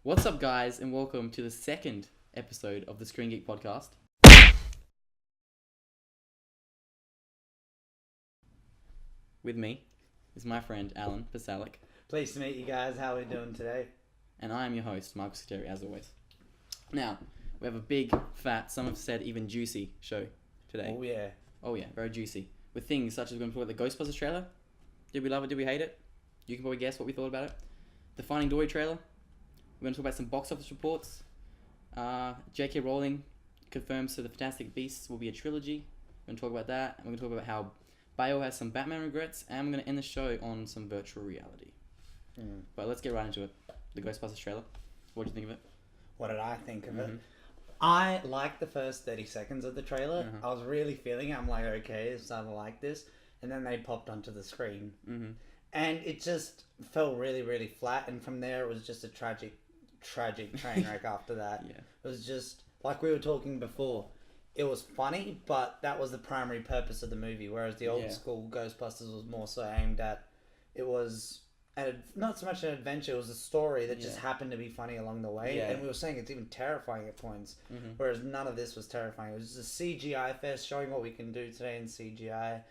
What's up, guys, and welcome to the second episode of the Screen Geek podcast. With me is my friend Alan Pasalic. Pleased to meet you guys. How are we doing today? And I am your host, Michael Secretary, as always. Now, we have a big, fat, some have said even juicy show today. Oh, yeah. Oh, yeah, very juicy. With things such as we're going to talk about the Ghostbusters trailer. Did we love it? Did we hate it? You can probably guess what we thought about it. The Finding Dory trailer. We're going to talk about some box office reports. J.K. Rowling confirms so the Fantastic Beasts will be a trilogy. We're going to talk about that. And we're going to talk about how Bale has some Batman regrets. And we're going to end the show on some virtual reality. But let's get right into it. The Ghostbusters trailer. What did you think of it? What did I think of it? I liked the first 30 seconds of the trailer. I was really feeling it. I'm like, okay, I'm starting to like this. And then they popped onto the screen. And it just fell really, really flat. And from there, it was just a tragic train wreck after that. Yeah. It was just, like we were talking before, it was funny, but that was the primary purpose of the movie. Whereas the old school Ghostbusters was more so aimed at, it was not so much an adventure, it was a story that just happened to be funny along the way. And we were saying it's even terrifying at points. Whereas none of this was terrifying. It was just a CGI fest showing what we can do today in CGI.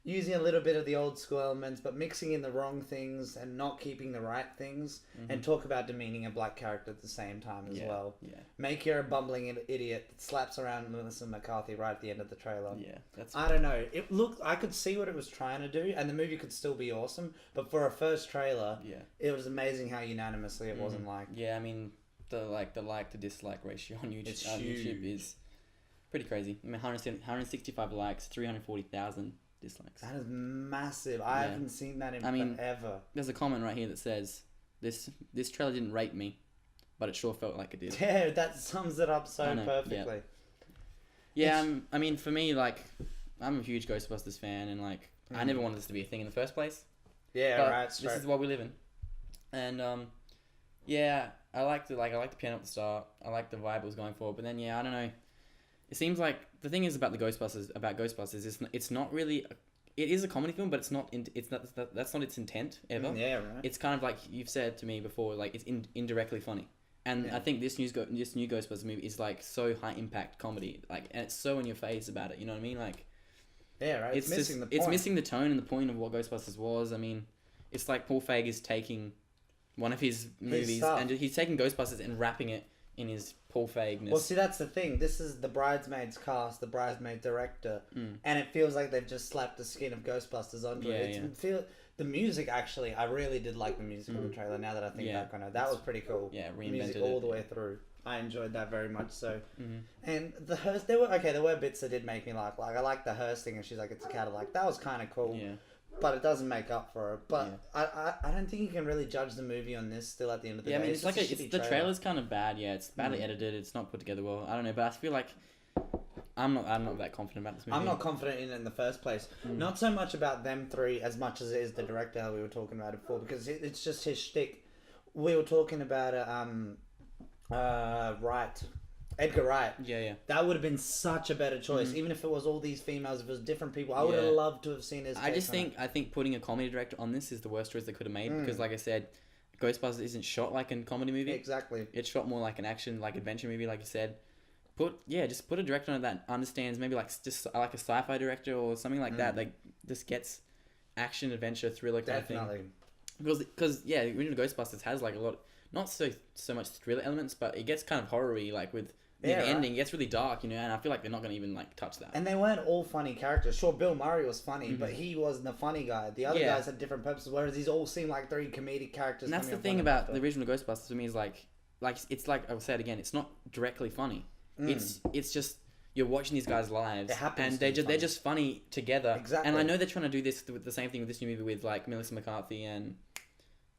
Using a little bit of the old school elements, but mixing in the wrong things and not keeping the right things, and talk about demeaning a black character at the same time as well. Make her a bumbling idiot that slaps around Melissa McCarthy right at the end of the trailer. I don't know. It looked. I could see what it was trying to do, and the movie could still be awesome. But for a first trailer, it was amazing how unanimously it wasn't liked. Yeah, I mean the like to dislike ratio on YouTube, It's YouTube is pretty crazy. I mean, 165 likes, 340,000. dislikes. That is massive. I haven't seen that in forever. There's a comment right here that says, this trailer didn't rape me, but it sure felt like it did. Yeah, that sums it up so perfectly. Yeah, I mean, for me, like, I'm a huge Ghostbusters fan, and, like, I never wanted this to be a thing in the first place. Yeah, but right. This is what we live in. And, yeah, I liked the piano at the start. I liked the vibe it was going for, but then, I don't know. It seems like the thing is about Ghostbusters is it's not really. It is a comedy film, but it's not. That's not its intent ever. Yeah, right. It's kind of like you've said to me before, like it's indirectly funny, and I think this new Ghostbusters movie is like so high impact comedy, like, and it's so in your face about it. You know what I mean? Like, yeah, right. It's missing the point. It's missing the tone and the point of what Ghostbusters was. I mean, it's like Paul Feig is taking one of his movies and he's taking Ghostbusters and wrapping it in his Paul Feigness. Well, see, that's the thing. This is the Bridesmaids cast, the Bridesmaid director, and it feels like they've just slapped the skin of Ghostbusters onto it. The music, actually, I really did like the music of the trailer. Now that I think back on it, that was pretty cool. Yeah, reinvented music it, all the way through. I enjoyed that very much. So, and the hearse, there were bits that did make me laugh. Like I liked the hearse thing, and she's like, "It's a Cadillac." That was kind of cool. Yeah. But it doesn't make up for it. But I don't think you can really judge the movie on this still at the end of the day. I mean, it's the trailer's kind of bad. Yeah, it's badly edited. It's not put together well. I don't know, but I feel like I'm not that confident about this movie. I'm not confident in it in the first place. Not so much about them three as much as it is the director that we were talking about it before, because it's just his shtick. We were talking about Edgar Wright. Yeah. That would have been such a better choice, even if it was all these females, if it was different people. I would have loved to have seen his. I think putting a comedy director on this is the worst choice they could have made, because, like I said, Ghostbusters isn't shot like a comedy movie. Exactly. It's shot more like an action, like adventure movie, like you said. Just put a director on it that understands, maybe like just like a sci-fi director or something like that. Like just gets action, adventure, thriller kind of thing. Because the original Ghostbusters has like a lot, not so much thriller elements, but it gets kind of horror-y, like with the ending. It gets really dark, and I feel like they're not going to even like touch that. And they weren't all funny characters. Sure, Bill Murray was funny, but he wasn't the funny guy. The other guys had different purposes, whereas these all seem like three comedic characters. And that's the thing about the original Ghostbusters to me is like it's like I'll say it again. It's not directly funny. It's just you're watching these guys' lives, and they're just funny together. Exactly. And I know they're trying to do this with the same thing with this new movie with like Melissa McCarthy and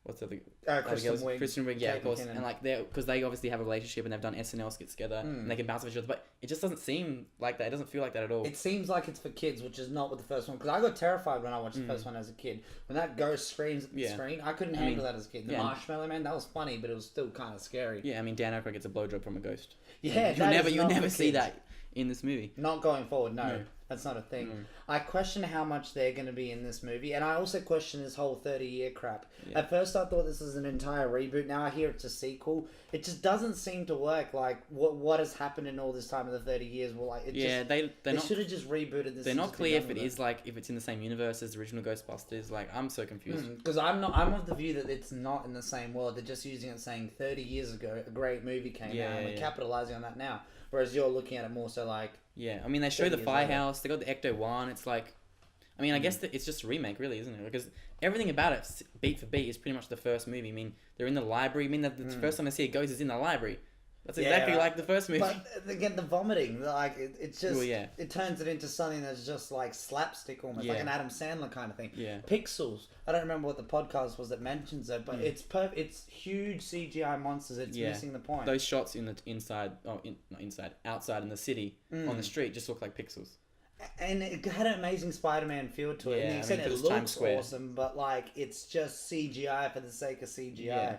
what's the other Kristen Wiig, yeah, of course. McKinnon. And like because they obviously have a relationship and they've done SNL skits together and they can bounce off each other, but it just doesn't seem like that. It doesn't feel like that at all. It seems like it's for kids, which is not what the first one. Because I got terrified when I watched the first one as a kid. When that ghost screams at the screen, I couldn't handle that as a kid. The Marshmallow Man, that was funny, but it was still kind of scary. Yeah, I mean Dan Aykroyd gets a blowjob from a ghost. Yeah, you never see that in this movie. Not going forward, no. That's not a thing. I question how much they're going to be in this movie, and I also question this whole 30-year crap. At first I thought this was Ghostbusters an entire reboot. Now I hear it's a sequel. It just doesn't seem to work. Like, what has happened in all this time in the 30 years? Well, like, they should have just rebooted this. They're not clear if if it's in the same universe as the original Ghostbusters. Like, I'm so confused. Because I'm of the view that it's not in the same world. They're just using it, saying 30 years ago a great movie came out, and we're capitalizing on that now. Whereas you're looking at it more so like... Yeah, I mean, they show the firehouse. They got the Ecto-1. It's like... I mean, I guess it's just a remake, really, isn't it? Because everything about it, beat for beat, is pretty much the first movie. I mean, they're in the library. I mean, the first time I see a ghost is in the library. That's exactly like the first movie. But again, the vomiting, like, it's just... Well, it turns it into something that's just, like, slapstick almost. Like an Adam Sandler kind of thing. Yeah. Pixels. I don't remember what the podcast was that mentions it, but it's it's huge CGI monsters. It's missing the point. Those shots in the outside in the city, on the street, just look like pixels. And it had an amazing Spider-Man feel to it. Yeah, and the extent it looks awesome, but like it's just CGI for the sake of CGI. Yeah.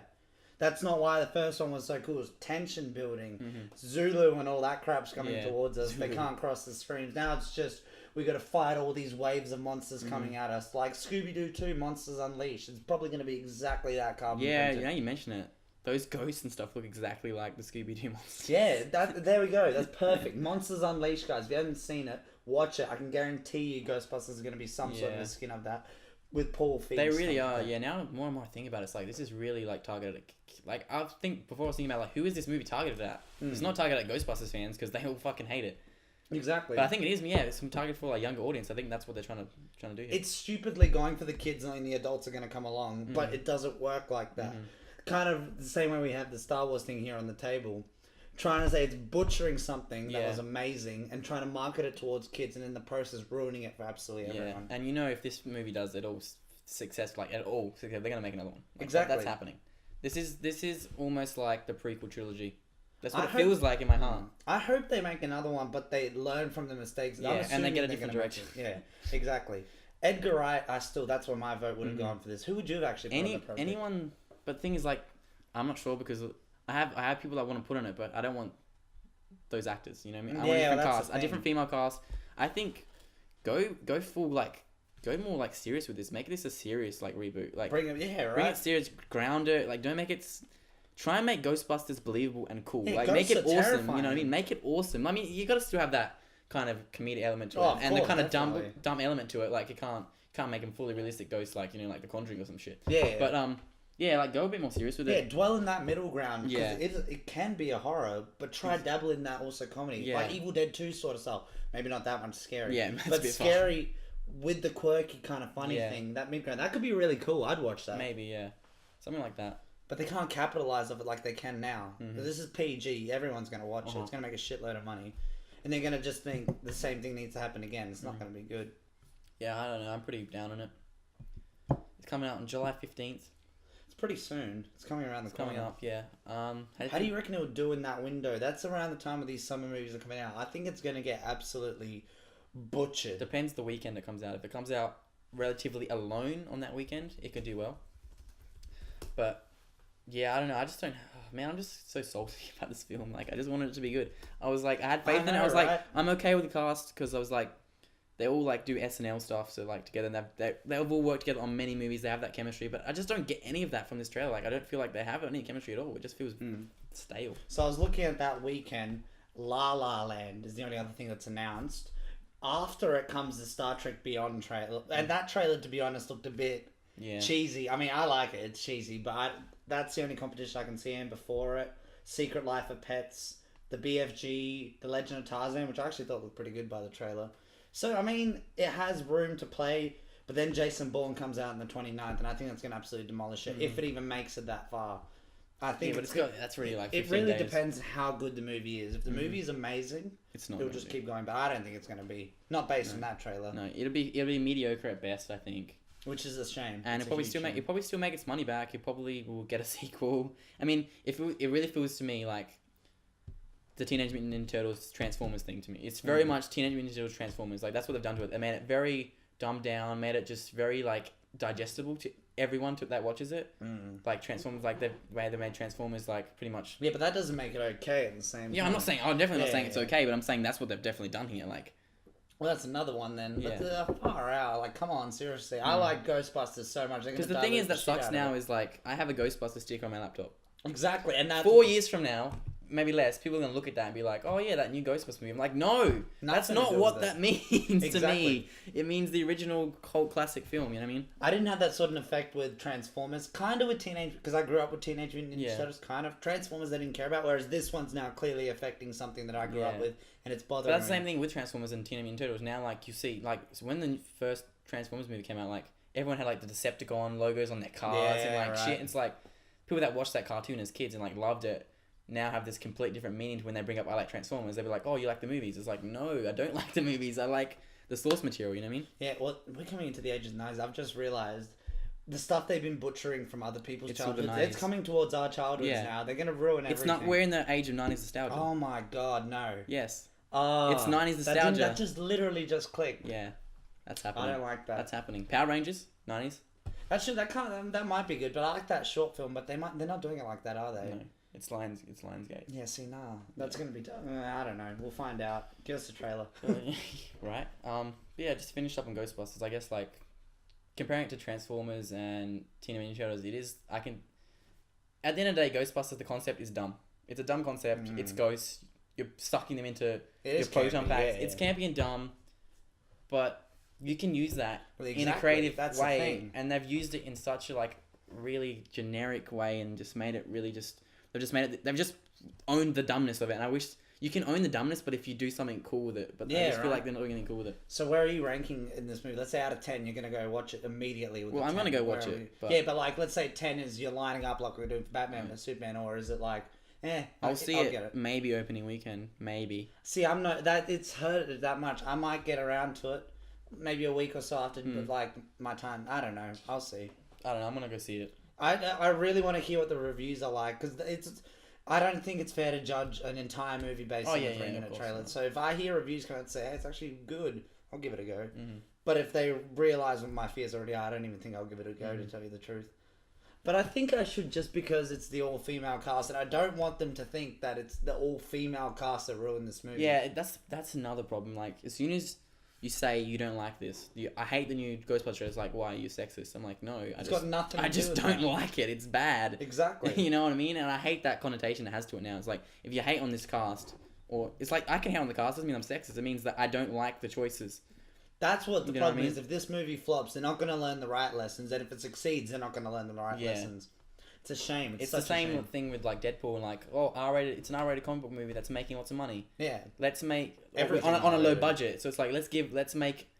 That's not why the first one was so cool. It was tension building. Zulu and all that crap's coming towards us. They can't cross the screens. Now it's just we got to fight all these waves of monsters coming at us. Like Scooby-Doo 2, Monsters Unleashed. It's probably going to be exactly that carbon printed. Yeah, you mention it. Those ghosts and stuff look exactly like the Scooby-Doo monsters. Yeah, there we go. That's perfect. Monsters Unleashed, guys. If you haven't seen it, watch it. I can guarantee you Ghostbusters is going to be some sort of a skin of that with Paul Feig. They really are. Yeah, now more and more I think about it, it's like this is really like targeted at... Like, I think before I was thinking about like who is this movie targeted at? It's not targeted at Ghostbusters fans because they all fucking hate it. Exactly. But I think it is, it's targeted for a younger audience. I think that's what they're trying to do here. It's stupidly going for the kids knowing the adults are going to come along, but it doesn't work like that. Kind of the same way we have the Star Wars thing here on the table. Trying to say it's butchering something that was amazing and trying to market it towards kids and in the process ruining it for absolutely everyone. And if this movie does at all success, like at all, they're going to make another one. Like, exactly. That's happening. This is almost like the prequel trilogy. That's what it feels like in my heart. I hope they make another one, but they learn from the mistakes. And they get a different direction. Yeah, exactly. Edgar Wright, that's where my vote would have gone for this. Who would you have actually put on the project? Anyone, but the thing is, like, I'm not sure because I have people that want to put on it, but I don't want those actors. You know what I mean? I want a different cast, a different female cast. I think go full go more like serious with this. Make this a serious like reboot. Like bring it serious, ground it. Like don't make it. Try and make Ghostbusters believable and cool. Like make it awesome. Terrifying. You know what I mean? Make it awesome. I mean, you got to still have that kind of comedic element to it, and the kind of dumb element to it. Like you can't make them fully realistic ghosts, like like The Conjuring or some shit. Yeah. But like go a bit more serious with it. Yeah, dwell in that middle ground. Yeah. It can be a horror, but try dabble in that also comedy. Yeah. Like Evil Dead 2 sort of style. Maybe not that much scary. Yeah, but scary with the quirky kind of funny thing. That mid ground. That could be really cool. I'd watch that. Maybe, yeah. Something like that. But they can't capitalize of it like they can now. This is PG. Everyone's going to watch it. It's going to make a shitload of money. And they're going to just think the same thing needs to happen again. It's not going to be good. Yeah, I don't know. I'm pretty down on it. It's coming out on July 15th. It's pretty soon. It's coming around the corner. Coming up, yeah. How do you reckon it'll do in that window? That's around the time of these summer movies are coming out. I think it's going to get absolutely butchered. Depends the weekend it comes out. If it comes out relatively alone on that weekend, it could do well. But... yeah, I don't know. I just don't... Oh, man, I'm just so salty about this film. Like, I just wanted it to be good. I was like... I had faith in it. I was like... I'm okay with the cast because I was like... They all, like, do SNL stuff, so, like, together. And they've all worked together on many movies. They have that chemistry. But I just don't get any of that from this trailer. Like, I don't feel like they have any chemistry at all. It just feels stale. So I was looking at that weekend. La La Land is the only other thing that's announced. After it comes the Star Trek Beyond trailer. And that trailer, to be honest, looked a bit cheesy. I mean, I like it. It's cheesy, but... that's the only competition I can see in before it. Secret Life of Pets, the BFG, The Legend of Tarzan, which I actually thought looked pretty good by the trailer. So, I mean, it has room to play, but then Jason Bourne comes out on the 29th, and I think that's going to absolutely demolish it, if it even makes it that far. I think that's really like 15 it really days. Depends how good the movie is. If the movie is amazing, it'll just keep going, but I don't think it's going to be. Not based on that trailer. No, it'll be mediocre at best, I think. Which is a shame. And it'll probably still make its money back. It probably will get a sequel. I mean, it really feels to me like the Teenage Mutant Ninja Turtles Transformers thing to me. It's very much Teenage Mutant Ninja Turtles Transformers. Like that's what they've done to it. They made it very dumbed down. Made it just very like digestible to everyone that watches it. Like Transformers, like the way they made Transformers, like pretty much. Yeah, but that doesn't make it okay at the same time. Yeah, I'm not saying. I'm definitely not saying it's okay, but I'm saying that's what they've definitely done here. Like. Well, that's another one then. Yeah. But far out. Like, come on, seriously. I like Ghostbusters so much. Because the thing is that sucks now is like, I have a Ghostbusters sticker on my laptop. Exactly, and that's 4 years from now, maybe less, people are going to look at that and be like, oh yeah, that new Ghostbusters movie. I'm like, no, that's not what that means to me. It means the original cult classic film, you know what I mean? I didn't have that sort of effect with Transformers. Kind of with because I grew up with Teenage Mutant Ninja Turtles, kind of. Transformers I didn't care about, whereas this one's now clearly affecting something that I grew up with, and it's bothering me. But that's the same thing with Transformers and Teenage Mutant Turtles. Now, like, you see, like, so when the first Transformers movie came out, like, everyone had, like, the Decepticon logos on their cars and, like, shit. It's like, people that watched that cartoon as kids and, like, loved it, now have this complete different meaning to when they bring up I like Transformers. They'll be like, oh, you like the movies? It's like, no, I don't like the movies. I like the source material, you know what I mean? Yeah, well, we're coming into the age of the 90s. I've just realised the stuff they've been butchering from other people's childhoods, it's coming towards our childhoods now. They're going to ruin everything. It's not, we're in the age of 90s nostalgia. Oh my god, no. Yes. Oh, it's 90s nostalgia. That just literally just clicked. Yeah, that's happening. I don't like that. That's happening. Power Rangers, 90s. That might be good, but I like that short film. But they're not doing it like that, are they? No, it's Lionsgate. Yeah, see, that's gonna be. I don't know. We'll find out. Give us a trailer. Right. Yeah, just finished up on Ghostbusters. I guess like comparing it to Transformers and Teenage Mutant Ninja Turtles, it is. At the end of the day, Ghostbusters, the concept is dumb. It's a dumb concept. It's ghosts. You're sucking them into your proton packs. It's campy and dumb, but you can use that in a creative way, and they've used it in such a like really generic way, and just made it really they've just owned the dumbness of it. And I wish you can own the dumbness, but if you do something cool with it, but I just feel like they're not doing anything cool with it. So where are you ranking in this movie? Let's say out of 10, you're gonna go watch it immediately. Well, I'm gonna go watch it. But... Yeah, but like let's say 10 is you're lining up like we're doing for Batman and Superman, or is it like? I'll see it. Maybe opening weekend. Maybe. See, I'm not that it's hurt it that much. I might get around to it, maybe a week or so after, but like my time. I don't know. I'll see. I don't know. I'm gonna go see it. I really want to hear what the reviews are like because it's. I don't think it's fair to judge an entire movie based on a 3-minute trailer. So if I hear reviews come out and say, hey, it's actually good, I'll give it a go. Mm-hmm. But if they realise what my fears already are, I don't even think I'll give it a go, to tell you the truth. But I think I should, just because it's the all-female cast, and I don't want them to think that it's the all-female cast that ruined this movie. Yeah, that's another problem. Like, as soon as you say you don't like this, I hate the new Ghostbusters, it's like, why are you sexist? I'm like, no, I just don't like it. It's bad. Exactly. You know what I mean? And I hate that connotation it has to it now. It's like, if you hate on this cast, or it's like, I can hate on the cast, doesn't mean I'm sexist. It means that I don't like the choices. That's what the problem is. If this movie flops, they're not going to learn the right lessons. And if it succeeds, they're not going to learn the right lessons. It's a shame. It's the same thing with like Deadpool and like, R-rated. It's an R-rated comic book movie that's making lots of money. Yeah. Let's make on a low budget. So it's like let's make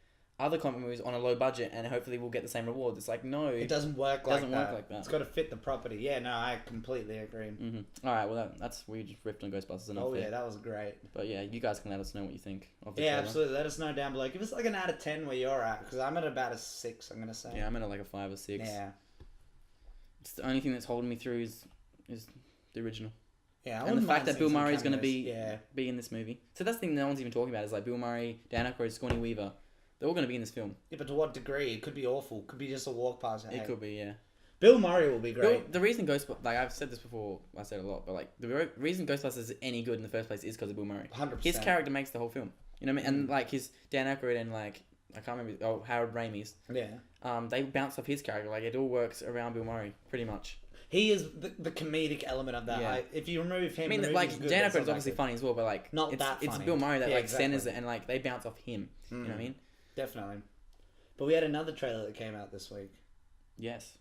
other comic movies on a low budget and hopefully we'll get the same rewards. It's like, no, it doesn't work like that. It's got to fit the property. Yeah, no, I completely agree. Mm-hmm. All right, well we just ripped on Ghostbusters enough. Oh yeah, that was great. But yeah, you guys can let us know what you think of the trailer. Absolutely. Let us know down below. Give us like an out of 10 where you're at, because I'm at about a 6. I'm gonna say. Yeah, I'm at like a 5 or 6. Yeah. It's the only thing that's holding me through is the original. Yeah, and the fact that Bill Murray is going to be in this movie. So that's the thing no one's even talking about is like Bill Murray, Dan Aykroyd, Sigourney Weaver. They're all going to be in this film. Yeah, but to what degree? It could be awful. It could be just a walk past. It could be, yeah. Bill Murray will be great. The reason Ghostbusters, like I've said this before, I said it a lot, but like the reason Ghostbusters is any good in the first place is because of Bill Murray. 100%. His character makes the whole film. You know what I mean? And like his Dan Aykroyd and like I can't remember. Harold Rami's. Yeah. They bounce off his character. Like it all works around Bill Murray pretty much. He is the comedic element of that. Yeah. If you remove him, I mean, like Dan Aykroyd is obviously funny as well, but like it's Bill Murray that centers it and like they bounce off him. You know what I mean? Definitely. But we had another trailer that came out this week. Yes,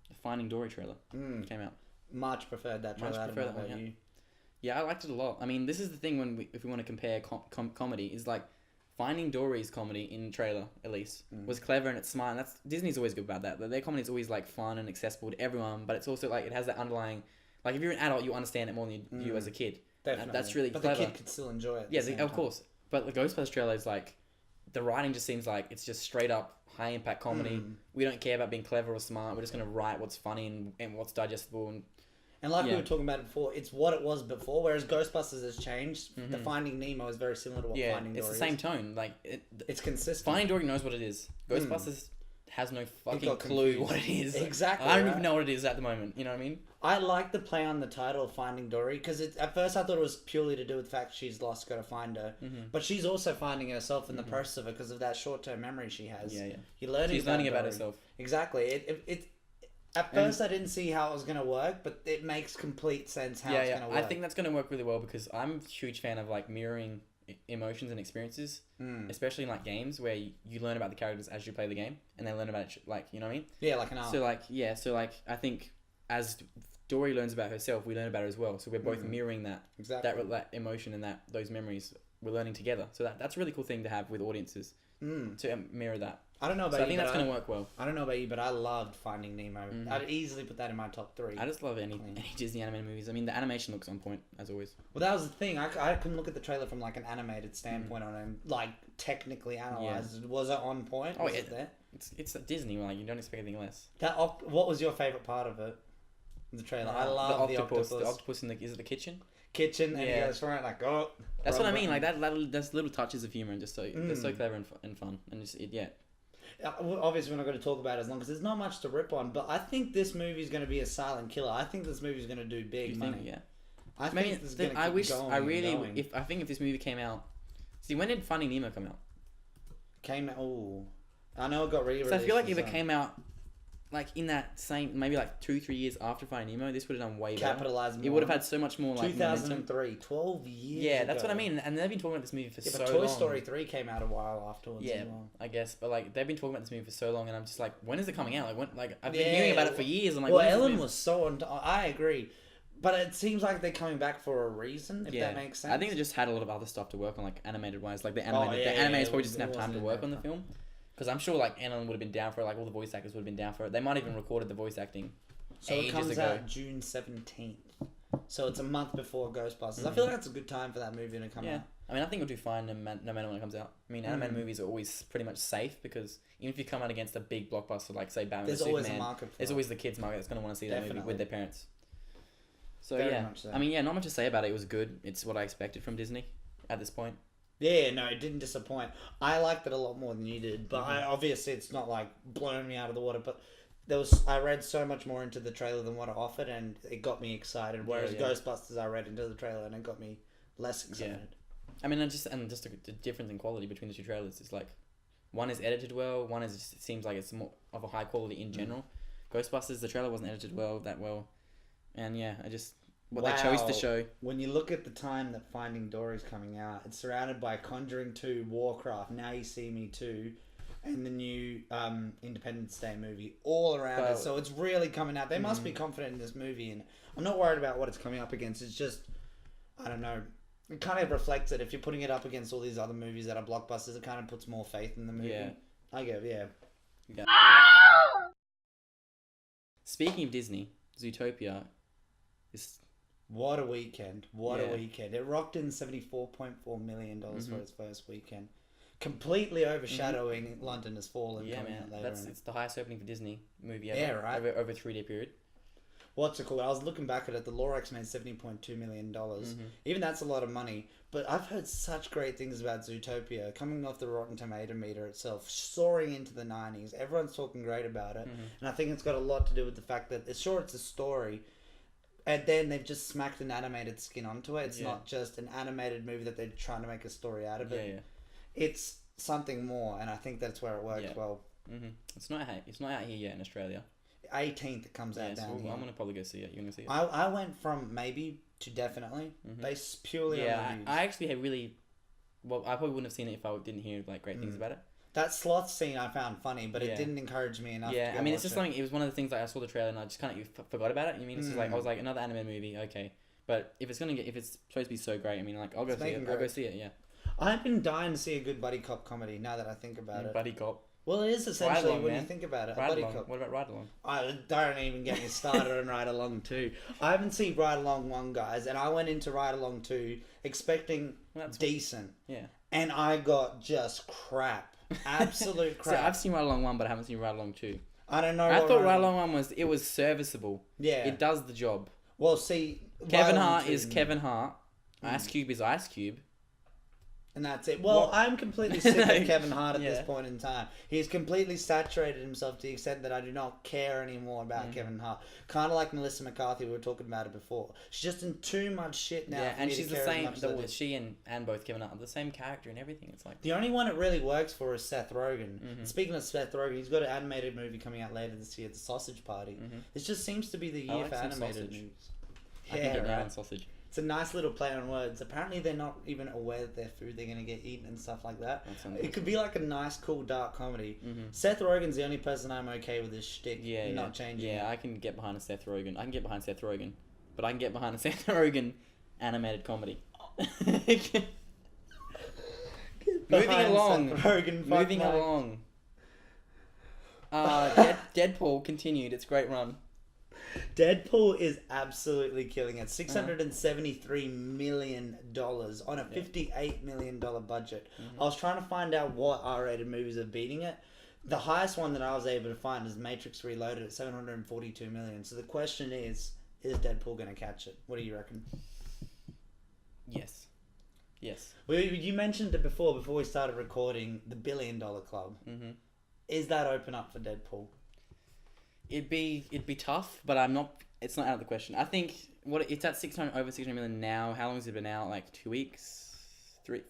the Finding Dory trailer came out. Much preferred that trailer. Much preferred that one. Yeah, I liked it a lot. I mean, this is the thing when if we want to compare comedy is like Finding Dory's comedy in trailer at least was clever and it's smart. And that's Disney's always good about that. Their comedy is always like fun and accessible to everyone, but it's also like it has that underlying like if you're an adult, you understand it more than you as a kid. Definitely. That's really but clever. The kid could still enjoy it. Yeah, of course. But the Ghostbusters trailer is like the writing just seems like it's just straight up high impact comedy. We don't care about being clever or smart. We're just gonna write what's funny and what's digestible and like we were talking about it before, it's what it was before. Whereas Ghostbusters has changed. The Finding Nemo is very similar to what Finding Dory is. It's the same tone. Like it's consistent. Finding Dory knows what it is. Ghostbusters has no fucking clue what it is. Exactly. I don't even know what it is at the moment. You know what I mean? I like the play on the title of Finding Dory because at first I thought it was purely to do with the fact she's lost, got to find her, but she's also finding herself in the process of it because of that short-term memory she has. Yeah, yeah. She's learning about herself. Exactly. At first I didn't see how it was going to work, but it makes complete sense how it's going to work. I think that's going to work really well because I'm a huge fan of like mirroring emotions and experiences, especially in like games where you learn about the characters as you play the game, and they learn about it, like, you know what I mean? Yeah, like an art. So like I think as Dory learns about herself, we learn about her as well. So we're both mirroring that that emotion and those memories. We're learning together. So that's a really cool thing to have with audiences to mirror that. I don't know about you, I think that's going to work well. I don't know about you, but I loved Finding Nemo. I'd easily put that in my top 3. I just love any Disney animated movies. I mean, the animation looks on point, as always. Well, that was the thing. I couldn't look at the trailer from like an animated standpoint on it and like technically analyze it. Was it on point? Was it there? It's Disney. Like, you don't expect anything less. What was your favourite part of it? The trailer. I love the octopus. The octopus in is it the kitchen? And he goes for it like, oh. That's what I mean. Like that's little touches of humour and just they're so clever and fun and just Obviously, we're not going to talk about it as long as there's not much to rip on, but I think this movie is going to be a silent killer. I think this movie is going to do big money. I think this is going to keep going. I think if this movie came out. See, when did Finding Nemo come out? I know it got re-released. So I feel like if it came out like in that same, maybe like 2-3 years after Finding Nemo, this would have done way better. Capitalized more. It would have had so much more like 2003, 12 years Yeah, that's what I mean. And they've been talking about this movie for so long. Toy Story 3 came out a while afterwards as well. I guess. But like they've been talking about this movie for so long and I'm just like, when is it coming out? I've been hearing about it for years. I'm like, Ellen was so I agree. But it seems like they're coming back for a reason, if that makes sense. I think they just had a lot of other stuff to work on, like animated wise. Like the animators probably just didn't have time to work on the film. Because I'm sure like Ellen would have been down for it, like all the voice actors would have been down for it. They might have even recorded the voice acting. So it comes out June 17th. So it's a month before Ghostbusters. I feel like that's a good time for that movie to come out. I mean, I think it'll do fine no matter when it comes out. I mean, animated movies are always pretty much safe because even if you come out against a big blockbuster like say Batman, there's always a market for there's always the kids market that's going to want to see that movie with their parents. So Very much so. I mean, not much to say about it. It was good. It's what I expected from Disney at this point. Yeah, no, it didn't disappoint. I liked it a lot more than you did, but obviously it's not like blowing me out of the water. But I read so much more into the trailer than what it offered, and it got me excited. Whereas Ghostbusters, I read into the trailer and it got me less excited. Yeah. I mean, just the difference in quality between the two trailers is like, one is edited well, one is it seems like it's more of a high quality in general. Ghostbusters, the trailer wasn't edited that well, and they chose to show. When you look at the time that Finding Dory's coming out, it's surrounded by Conjuring 2, Warcraft, Now You See Me 2, and the new Independence Day movie all around it. So it's really coming out. They must be confident in this movie, and I'm not worried about what it's coming up against. It's just, I don't know, it kind of reflects it. If you're putting it up against all these other movies that are blockbusters, it kind of puts more faith in the movie. Yeah. I go, yeah. Speaking of Disney, Zootopia is... What a weekend. What a weekend. It rocked in $74.4 million for its first weekend. Completely overshadowing London Has Fallen. Yeah, man. It's the highest opening for Disney movie ever. Yeah, right. Over a 3-day period. What's it called? I was looking back at it. The Lorax made $70.2 million. Even that's a lot of money. But I've heard such great things about Zootopia. Coming off the Rotten Tomato meter itself, soaring into the 90s. Everyone's talking great about it. And I think it's got a lot to do with the fact that it's a story. And then they've just smacked an animated skin onto it. It's not just an animated movie that they're trying to make a story out of it. It's something more, and I think that's where it works well. It's not out here yet in Australia. 18th it comes out down here. I'm gonna probably go see it. You're gonna see it. I went from maybe to definitely based purely on reviews. I actually had really. Well, I probably wouldn't have seen it if I didn't hear like great things about it. That sloth scene I found funny, but it didn't encourage me enough. Yeah, I mean, it's just something. It was one of the things I saw the trailer and I just kind of forgot about it. You mean, it's just like I was like another anime movie, okay. But if it's supposed to be so great, I mean, like I'll go see it. I'll go see it. Yeah. I've been dying to see a good buddy cop comedy. Now that I think about it. Buddy cop. Well, it is essentially when you think about it. Buddy cop. What about Ride Along? I don't even get me started on Ride Along 2. I haven't seen Ride Along 1, guys, and I went into Ride Along 2 expecting decent. Yeah. And I got just crap. Absolute crap. So I've seen Ride Along 1, but I haven't seen Ride Along 2. I don't know. I thought Ride Along 1 was serviceable. Yeah. It does the job. Well, see... Kevin Hart is Kevin Hart. Ice Cube is Ice Cube. And that's it. Well, I'm completely sick of Kevin Hart at this point in time. He's completely saturated himself to the extent that I do not care anymore about Kevin Hart. Kind of like Melissa McCarthy, we were talking about it before. She's just in too much shit now. Yeah, and she's the same. She and both Kevin Hart are the same character and everything. It's like the only one it really works for is Seth Rogen. Speaking of Seth Rogen, he's got an animated movie coming out later this year, The Sausage Party. It just seems to be the year for animated movies. I can get down sausage. It's a nice little play on words. Apparently, they're not even aware that their food they're going to get eaten and stuff like that. It could be like a nice, cool, dark comedy. Seth Rogen's the only person I'm okay with his shtick not changing. Yeah, I can get behind a Seth Rogen. I can get behind Seth Rogen. But I can get behind a Seth Rogen animated comedy. Moving along. Deadpool continued its great run. Deadpool is absolutely killing it. $673 million on a $58 million budget. I was trying to find out what R-rated movies are beating it. The highest one that I was able to find is Matrix Reloaded at $742 million. So the question is Deadpool going to catch it? What do you reckon? Yes. Well, you mentioned it before we started recording, the $1 billion club. Is that open up for Deadpool? It'd be tough, but it's not out of the question. I think it's at over 600 million now. How long has it been out? Like 2 weeks,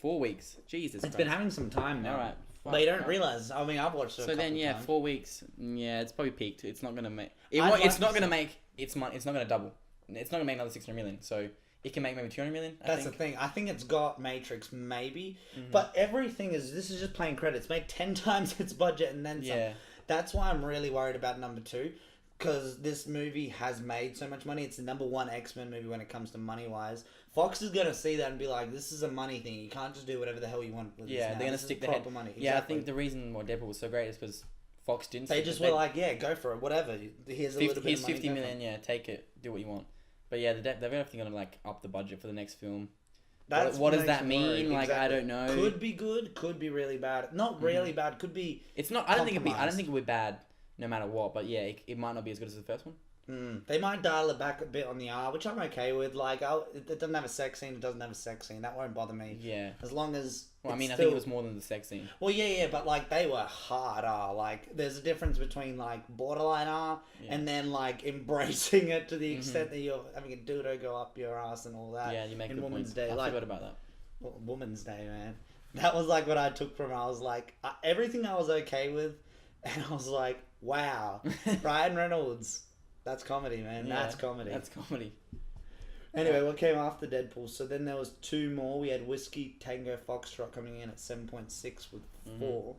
4 weeks. Jesus. It's been having some time now. All right. But you don't realize. I mean, I've watched it. So then, 4 weeks. Yeah, it's probably peaked. It's not gonna make. It's not gonna make its money. It's not gonna double. It's not gonna make another 600 million. So it can make maybe 200 million. That's the thing. I think it's got Matrix maybe, but everything is. This is just playing credits. Make 10 times its budget and then some. Yeah. That's why I'm really worried about number 2, because this movie has made so much money. It's the number 1 X-Men movie when it comes to money-wise. Fox is going to see that and be like, this is a money thing. You can't just do whatever the hell you want with this now. They're going to stick their head. Money. Yeah, exactly. I think the reason why Deadpool was so great is because Fox didn't. They just were like, yeah, go for it, whatever. Here's a little bit of money. Here's 50 million, take it, do what you want. But yeah, they're definitely going to like up the budget for the next film. What does that mean? Like, exactly. I don't know. Could be good, could be really bad. Not really bad, could be. It's not. I don't think it would be bad. No matter what, but yeah, it might not be as good as the first one. They might dial it back a bit on the R, which I'm okay with. Like, it doesn't have a sex scene. It doesn't have a sex scene. That won't bother me. Yeah. As long as. Well, I mean, I think it was more than the sex scene. Well, yeah, but like they were hard R. Like, there's a difference between like borderline R and then like embracing it to the extent that you're having a dildo go up your ass and all that. Yeah, you make in good Women's point. Day. I forgot about that. Well, Women's Day, man. That was like what I took from it. I was like, everything I was okay with, and I was like, wow, Ryan Reynolds. That's comedy, man. Yeah, that's comedy. That's comedy. Anyway, what came after Deadpool? So then there was 2 more. We had Whiskey Tango Foxtrot coming in at 7.6 with 4.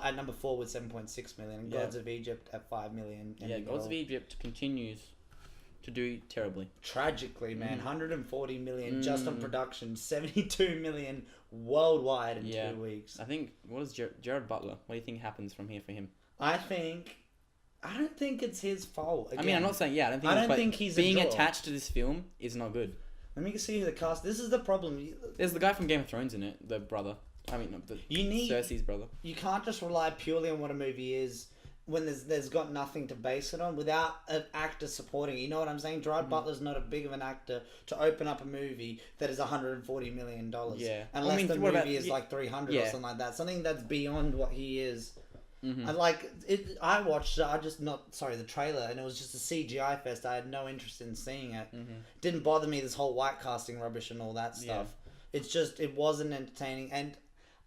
At number 4 with 7.6 million. And Gods of Egypt at 5 million. Yeah, Gods of Egypt continues to do terribly. Tragically, man. 140 million just on production. 72 million worldwide in 2 weeks. I think, what is Jared Butler? What do you think happens from here for him? I don't think it's his fault. Again, I mean, I'm not saying, I don't think he's being attached to this film is not good. Let me see who the cast. This is the problem. There's the guy from Game of Thrones in it, the brother. I mean, Cersei's brother. You can't just rely purely on what a movie is when there's got nothing to base it on without an actor supporting it. You know what I'm saying? Gerard Butler's not a big of an actor to open up a movie that is $140 million. Yeah. Unless the movie is like 300 or something like that. Something that's beyond what he is. I like it. I watched the trailer, and it was just a CGI fest. I had no interest in seeing it. Didn't bother me, this whole white casting rubbish and all that stuff. It's just, it wasn't entertaining. And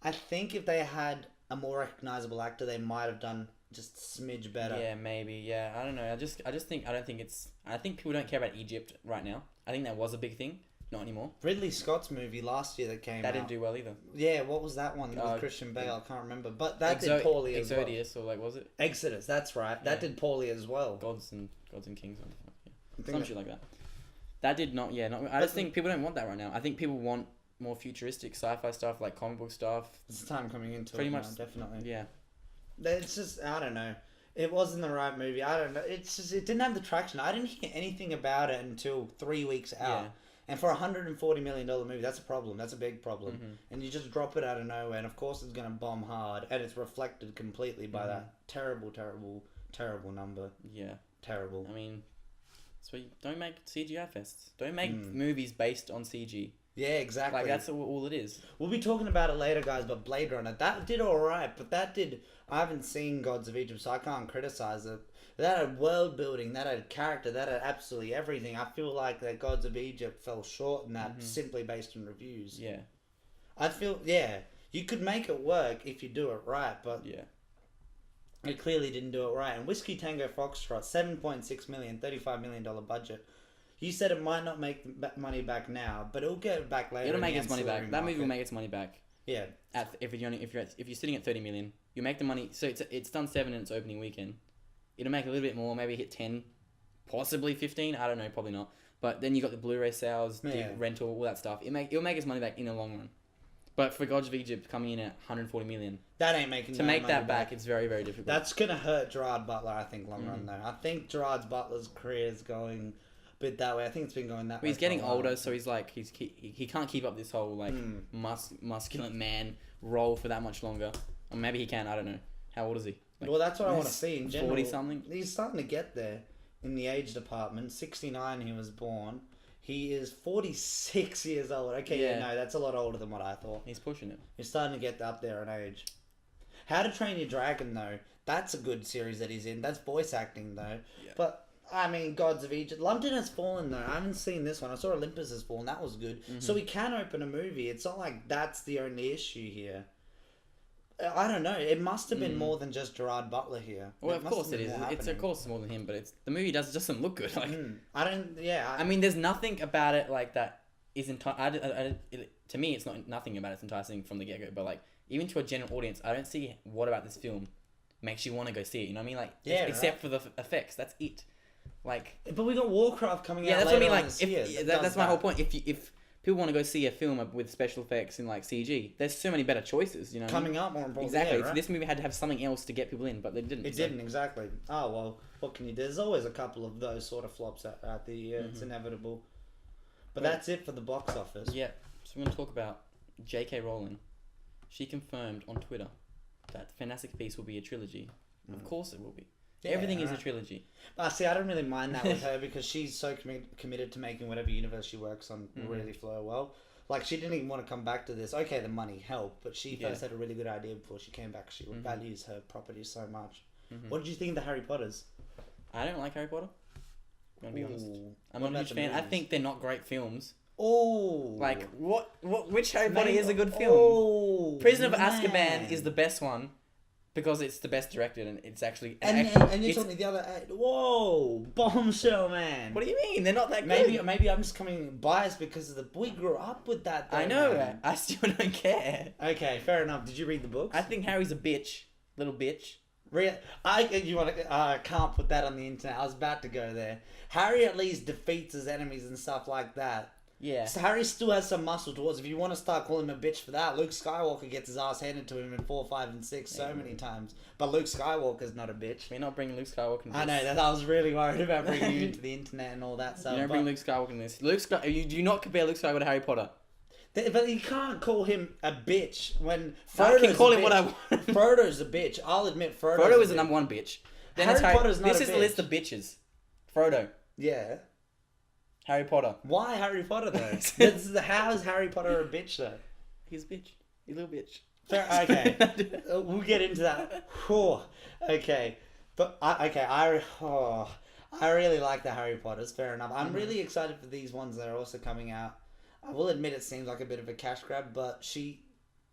I think if they had a more recognizable actor, they might have done just a smidge better. Yeah, maybe. Yeah, I don't know. I think people don't care about Egypt right now. I think that was a big thing. Not anymore. Ridley Scott's movie last year that came out. That didn't do well either. Yeah, what was that one with Christian Bale? I can't remember. But that did poorly as well. Exodus, or like, was it? Exodus, that's right. That did poorly as well. Gods and Kings. Some shit like that. That did not, I just think people don't want that right now. I think people want more futuristic sci-fi stuff, like comic book stuff. It's time coming into pretty it much, now, definitely. Yeah. It's just, I don't know. It wasn't the right movie. I don't know. It's just, it didn't have the traction. I didn't hear anything about it until 3 weeks out. Yeah. And for a $140 million movie, that's a problem. That's a big problem. And you just drop it out of nowhere, and of course it's going to bomb hard, and it's reflected completely by that terrible, terrible, terrible number. Yeah. Terrible. I mean, so don't make CGI fests. Don't make movies based on CG. Yeah, exactly. Like, that's all it is. We'll be talking about it later, guys, but Blade Runner, that did alright, but I haven't seen Gods of Egypt, so I can't criticize it. That had world building, that had character, that had absolutely everything. I feel like that Gods of Egypt fell short in that simply based on reviews. Yeah. I feel, you could make it work if you do it right, but it clearly didn't do it right. And Whiskey Tango Foxtrot, $7.6 million, $35 million budget. You said it might not make money back now, but it'll get it back later. It'll make its money back. That movie will make its money back. Yeah. If you're sitting at 30 million, you make the money. So it's done 7 in its opening weekend. It'll make a little bit more, maybe hit 10, possibly 15. I don't know, probably not. But then you got the Blu-ray sales, the rental, all that stuff. It'll make its money back in the long run. But for Gods of Egypt coming in at 140 million, that ain't making to make that back. It's very, very difficult. That's gonna hurt Gerard Butler, I think, long run though. I think Gerard Butler's career is going a bit that way. I think it's been going that way. He's getting older, so he's like he can't keep up this whole like muscular man role for that much longer. Or maybe he can. I don't know. How old is he? Like, well, that's what I want to see in general. 40-something? He's starting to get there in the age department. 69 he was born. He is 46 years old. Okay, no, that's a lot older than what I thought. He's pushing it. He's starting to get up there in age. How to Train Your Dragon, though, that's a good series that he's in. That's voice acting, though. Yeah. But, I mean, Gods of Egypt. London Has Fallen, though. I haven't seen this one. I saw Olympus Has Fallen. That was good. So he can open a movie. It's not like that's the only issue here. I don't know. It must have been more than just Gerard Butler here. Well, of course it is. It's of course more than him, but the movie doesn't look good. Like, I don't. Yeah. I mean, there's nothing about it like that is to me, it's not nothing about it's enticing from the get go. But like, even to a general audience, I don't see what about this film makes you want to go see it. You know what I mean? Like, except for the effects. That's it. Like, but we got Warcraft coming out. Yeah, that's later what I mean. Like, that's my whole point. If people want to go see a film with special effects and like CG, there's so many better choices, you know. Coming up, more importantly. Exactly. Yeah, right? So this movie had to have something else to get people in, but they didn't. It didn't, exactly. Oh, well, what can you do? There's always a couple of those sort of flops out the year. It's inevitable. But that's it for the box office. Yeah. So we're going to talk about J.K. Rowling. She confirmed on Twitter that Fantastic Beasts will be a trilogy. Of course it will be. Yeah, everything is a trilogy. See, I don't really mind that with her because she's so committed to making whatever universe she works on really flow well. Like, she didn't even want to come back to this. Okay, the money helped, but she first had a really good idea before she came back. She values her property so much. What did you think of the Harry Potters? I don't like Harry Potter. I'm going to be honest. I'm not a huge fan. I think they're not great films. Oh, like which Harry Potter is a good film? Prisoner of Azkaban is the best one. Because it's the best directed and it's actually... And you told me the other... Whoa! Bombshell, man! What do you mean? They're not that good. Maybe I'm just coming biased because we grew up with that, though, I know. Man. I still don't care. Okay, fair enough. Did you read the books? I think Harry's a bitch. Little bitch. I can't put that on the internet. I was about to go there. Harry at least defeats his enemies and stuff like that. Yeah. So Harry still has some muscle towards. If you want to start calling him a bitch for that, Luke Skywalker gets his ass handed to him in 4, 5, and 6 so many times. But Luke Skywalker's not a bitch. We're not bringing Luke Skywalker into this. I know that. I was really worried about bringing you into the internet and all that stuff. You don't bring Luke Skywalker in this. You do not compare Luke Skywalker to Harry Potter. But you can't call him a bitch when Frodo's I can call him what I want. Frodo's a bitch. I'll admit Frodo is the number one bitch. Then Harry Potter's not a bitch. This is the list of bitches. Frodo. Yeah. Harry Potter. Why Harry Potter though? How is Harry Potter a bitch though? He's a bitch. He's a little bitch. Fair, okay. We'll get into that. Okay. But I really like the Harry Potters. Fair enough. I'm really excited for these ones that are also coming out. I will admit it seems like a bit of a cash grab, but she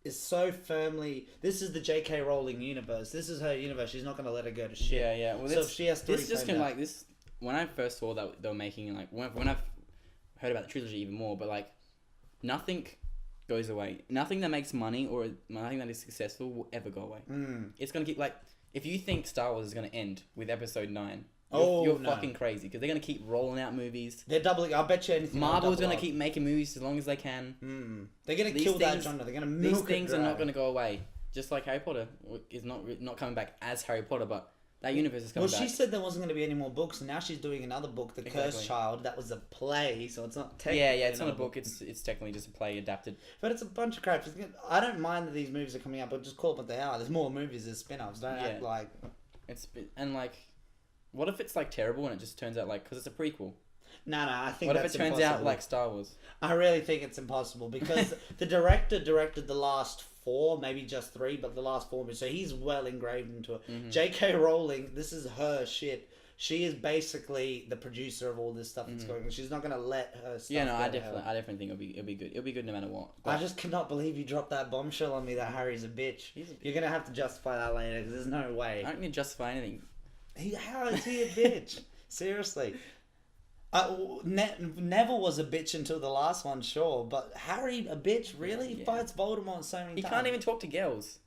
is so firmly... This is the J.K. Rowling universe. This is her universe. She's not going to let her go to shit. Yeah. Well, so if she has to... This is just kind of like this... When I first saw that they were making, like, when I've heard about the trilogy even more, but, like, nothing goes away. Nothing that makes money or nothing that is successful will ever go away. It's going to keep, like, if you think Star Wars is going to end with Episode 9, you're fucking crazy, because they're going to keep rolling out movies. They're doubling, I'll bet you anything. Marvel's going to keep making movies as long as they can. They're going to kill that genre. They're going to milk These things are not going to go away. Just like Harry Potter is not coming back as Harry Potter, but... That universe is coming back. Well, she said there wasn't going to be any more books, and now she's doing another book, The Cursed Child. That was a play, so it's not technically... Yeah, it's not a book. It's technically just a play adapted. But it's a bunch of crap. I don't mind that these movies are coming out, but just call it what they are. There's more movies as spin-offs. Don't act like... And, like, what if it's, like, terrible and it just turns out, like... Because it's a prequel. No, I think What if that's it turns impossible. out like Star Wars? I really think it's impossible because the director directed the last 4, maybe just 3, but the last 4 movies, so he's well engraved into it. Mm-hmm. J.K. Rowling, this is her shit. She is basically the producer of all this stuff that's going on. She's not gonna let her stuff. Yeah, no, I definitely think it'll be good. It'll be good no matter what. But I just cannot believe you dropped that bombshell on me that Harry's a bitch. You're gonna have to justify that later because there's no way. I don't need to justify anything. How is he a bitch? Seriously. Neville was a bitch until the last one, sure, but Harry a bitch? Really? He fights Voldemort so many times. He can't even talk to girls.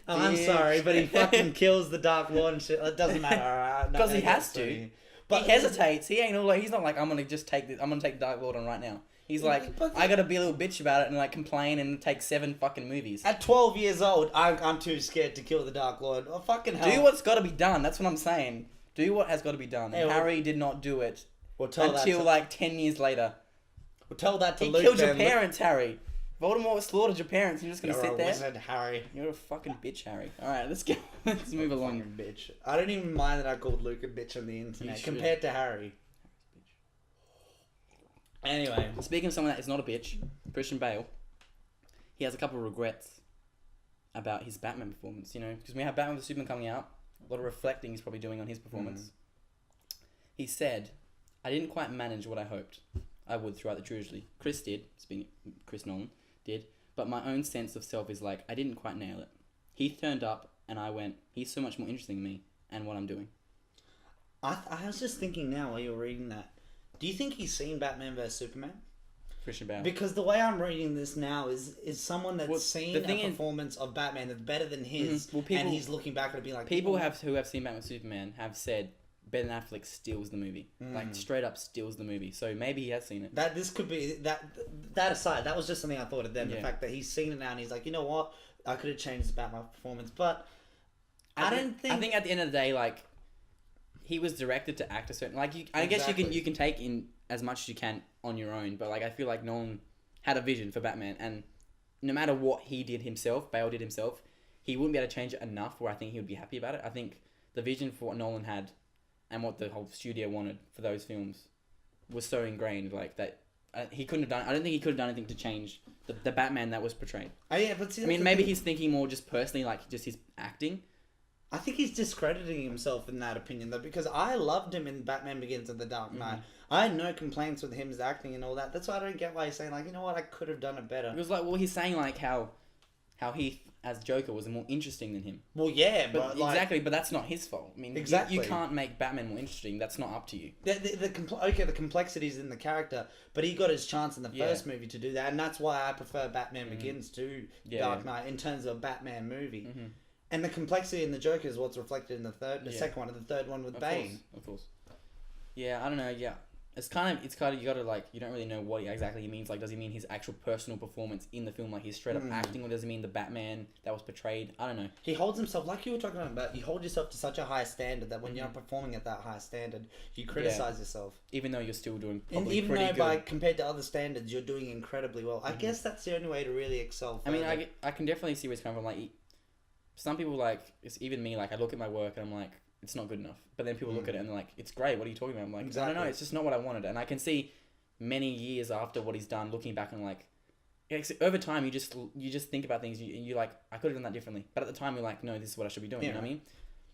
I'm sorry, but he fucking kills the Dark Lord and shit. It doesn't matter, alright? Because he has to. But he hesitates. He ain't all like, he's not like, I'm gonna take the Dark Lord on right now. He's like, I gotta be a little bitch about it and like complain and take 7 fucking movies. At 12 years old, I'm too scared to kill the Dark Lord. Oh, fucking hell. Do what's gotta be done. That's what I'm saying. Do what has gotta be done. And Harry did not do it until like 10 years later. We'll tell that to Luke. He killed your parents, Harry. Voldemort slaughtered your parents. You're just gonna sit there. Wizard, Harry. You're a fucking bitch, Harry. All right, let's go. Let's move along. Bitch. I don't even mind that I called Luke a bitch on the internet compared to Harry. Anyway, speaking of someone that is not a bitch, Christian Bale. He has a couple of regrets about his Batman performance. You know, because we have Batman vs Superman coming out. A lot of reflecting he's probably doing on his performance. He said, "I didn't quite manage what I hoped I would throughout the trilogy. Chris Nolan did, but my own sense of self is like, I didn't quite nail it. He turned up and I went, he's so much more interesting than me and what I'm doing." I was just thinking now while you were reading that, do you think he's seen Batman vs Superman? Christian Bale. Because the way I'm reading this now is someone that's seen a performance of Batman that's better than his, and he's looking back at it being like... People who have seen Batman vs Superman have said Ben Affleck steals the movie. Like, straight up steals the movie. So maybe he has seen it. This could be... That aside, that was just something I thought of then. The fact that he's seen it now and he's like, you know what? I could have changed about my performance. But I think at the end of the day, like, he was directed to act a certain... Like, I guess you can take in as much as you can on your own. But, like, I feel like Nolan had a vision for Batman. And no matter what he did himself, Bale did himself, he wouldn't be able to change it enough where I think he would be happy about it. I think the vision for what Nolan had and what the whole studio wanted for those films was so ingrained, like, that he couldn't have done... I don't think he could have done anything to change the Batman that was portrayed. Oh, yeah, but see, I mean, maybe he's thinking more just personally, like, just his acting. I think he's discrediting himself in that opinion, though, because I loved him in Batman Begins and The Dark Knight. I had no complaints with him's acting and all that. That's why I don't get why he's saying, like, you know what, I could have done it better. It was like, well, he's saying, like, how Heath as Joker was more interesting than him. Well, yeah, but like, exactly, but that's not his fault. I mean, you can't make Batman more interesting. That's not up to you. The complexities in the character, but he got his chance in the first movie to do that, and that's why I prefer Batman Begins to Dark Knight in terms of a Batman movie. And the complexity in the Joker is what's reflected in the second one, and the third one with Bane. Of course. Yeah, I don't know. Yeah, it's kind of you gotta, like, you don't really know what exactly he means. Like, does he mean his actual personal performance in the film, like he's straight up acting, or does he mean the Batman that was portrayed? I don't know. He holds himself, like you were talking about, you hold yourself to such a high standard that when you're not performing at that high standard, you criticize yourself. Even though you're still doing compared to other standards, you're doing incredibly well. I guess that's the only way to really excel further. I mean, I can definitely see where it's coming from. Like, some people, like, it's even me, like, I look at my work and I'm like, it's not good enough. But then people look at it and they're like, it's great, what are you talking about? I'm like, I don't know, it's just not what I wanted. And I can see many years after what he's done, looking back and like, over time, you just think about things and you're like, I could have done that differently. But at the time, you're like, no, this is what I should be doing, you know what I mean?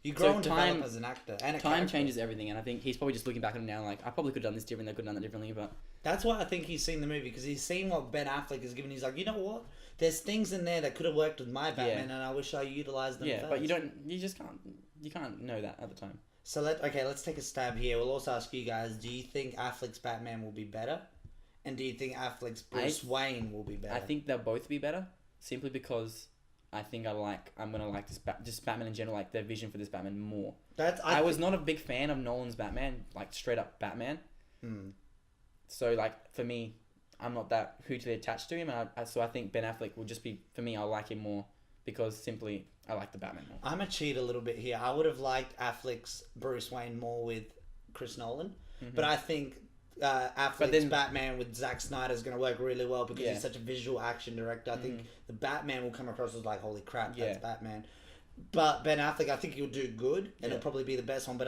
You grow and develop as an actor and a time changes everything, and I think he's probably just looking back on it now like, I probably could have done this differently, I could have done that differently, but... That's why I think he's seen the movie, because he's seen what Ben Affleck has given. He's like, you know what? There's things in there that could have worked with my Batman, and I wish I utilised them first. But you can't know that at the time. So let's take a stab here. We'll also ask you guys, do you think Affleck's Batman will be better? And do you think Affleck's Bruce Wayne will be better? I think they'll both be better, simply because I think I'm gonna like just Batman in general, like their vision for this Batman more. I was not a big fan of Nolan's Batman, like straight up Batman. So like for me, I'm not that hugely attached to him, and so I think Ben Affleck will just be, for me, I'll like him more because simply I like the Batman more. I'm a cheat a little bit here. I would have liked Affleck's Bruce Wayne more with Chris Nolan, but I think Affleck's Batman with Zack Snyder is going to work really well because he's such a visual action director. I think the Batman will come across as like, holy crap, that's Batman. But Ben Affleck, I think he'll do good, and it'll probably be the best one. But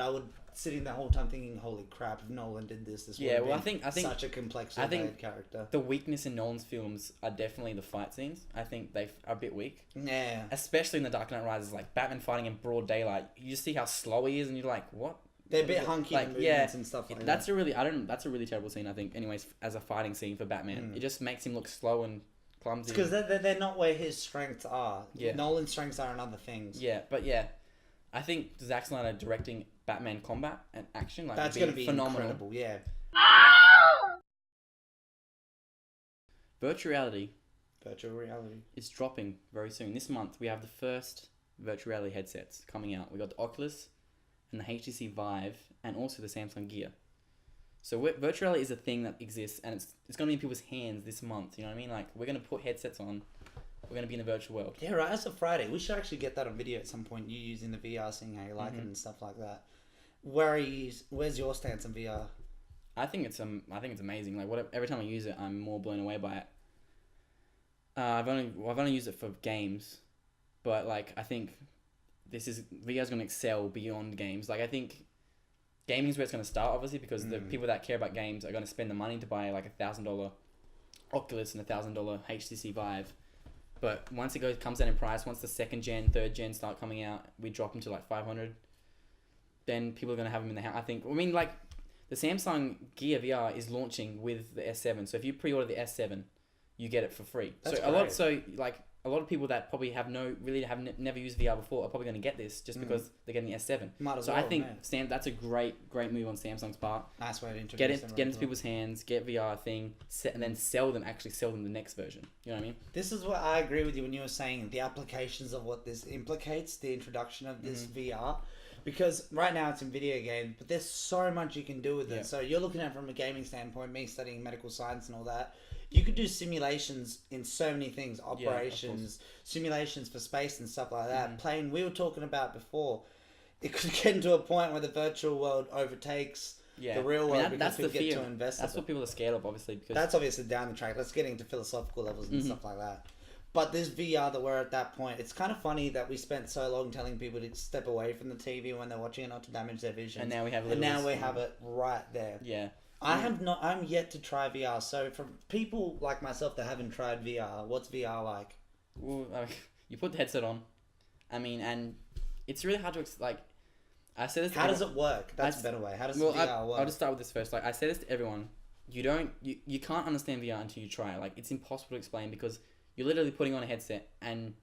sitting the whole time thinking, "Holy crap! If Nolan did this would Yeah, well, have been I think such a complex character." the weakness in Nolan's films are definitely the fight scenes. I think they are a bit weak. Yeah. Especially in The Dark Knight Rises, like Batman fighting in broad daylight. You just see how slow he is, and you're like, what? They're a bit hunky in movements and stuff like that. That's a really terrible scene, I think. Anyways, as a fighting scene for Batman, it just makes him look slow and clumsy. Because they're not where his strengths are. Yeah. Nolan's strengths are in other things. Yeah, but yeah, I think Zack Snyder directing Batman combat and action, like, that's going to be phenomenal. Incredible, yeah. Virtual reality is dropping very soon. This month, we have the first virtual reality headsets coming out. We got the Oculus and the HTC Vive, and also the Samsung Gear. So virtual reality is a thing that exists, and it's going to be in people's hands this month. You know what I mean? Like, we're going to put headsets on. We're going to be in a virtual world. Yeah, right. As of Friday, we should actually get that on video at some point. You using the VR, seeing how you like it and stuff like that. Where's your stance on VR? I think it's amazing. Like, every time I use it, I'm more blown away by it. I've only used it for games, but like, I think VR's going to excel beyond games. Like, I think gaming is where it's going to start, obviously, because the people that care about games are going to spend the money to buy like $1,000 Oculus and $1,000 HTC Vive. But once it comes down in price, once the 2nd gen, 3rd gen start coming out, we drop them to like 500. Then people are going to have them in the house. Like, the Samsung Gear VR is launching with the S7. So if you pre-order the S7, you get it for free. That's great. A lot of people that probably have never used VR before are probably going to get this just because they're getting the S7. I think that's a great move on Samsung's part. Nice way to introduce get into people's hands, get VR thing, and then sell them the next version. You know what I mean? This is what I agree with you when you were saying the applications of what this implicates, the introduction of this VR. Because right now it's in video games, but there's so much you can do with it. So you're looking at it from a gaming standpoint, me studying medical science and all that. You could do simulations in so many things, operations, simulations for space and stuff like that. We were talking about before, it could get into a point where the virtual world overtakes the real world because people get too invested. That's what people are scared of, obviously. Because that's obviously down the track. Let's get into philosophical levels and stuff like that. But this VR that we're at that point, it's kind of funny that we spent so long telling people to step away from the TV when they're watching it, not to damage their vision. And now we have it right there. Yeah. I'm yet to try VR. So for people like myself that haven't tried VR, what's VR like? Well, you put the headset on. And it's really hard to I say this. How does it work? That's a better way. How does VR work? I'll just start with this first. Like, I say this to everyone. You can't understand VR until you try it. Like, it's impossible to explain because you're literally putting on a headset and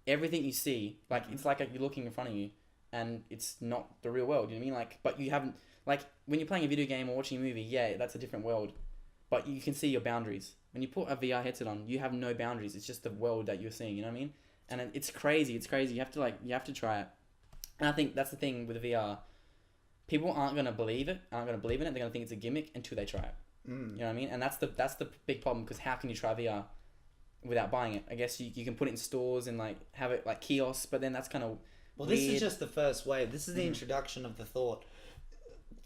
everything you see, like, it's like you're looking in front of you and it's not the real world. You know what I mean? Like, but you haven't. Like, when you're playing a video game or watching a movie, yeah, that's a different world. But you can see your boundaries. When you put a VR headset on, you have no boundaries. It's just the world that you're seeing, you know what I mean? And it's crazy. It's crazy. You have to try it. And I think that's the thing with VR. People aren't going to believe it. They're going to think it's a gimmick until they try it. You know what I mean? And that's the big problem, because how can you try VR without buying it? I guess you can put it in stores and like have it like kiosks, but then that's kind of weird. This is just the first wave. This is the introduction of the thought.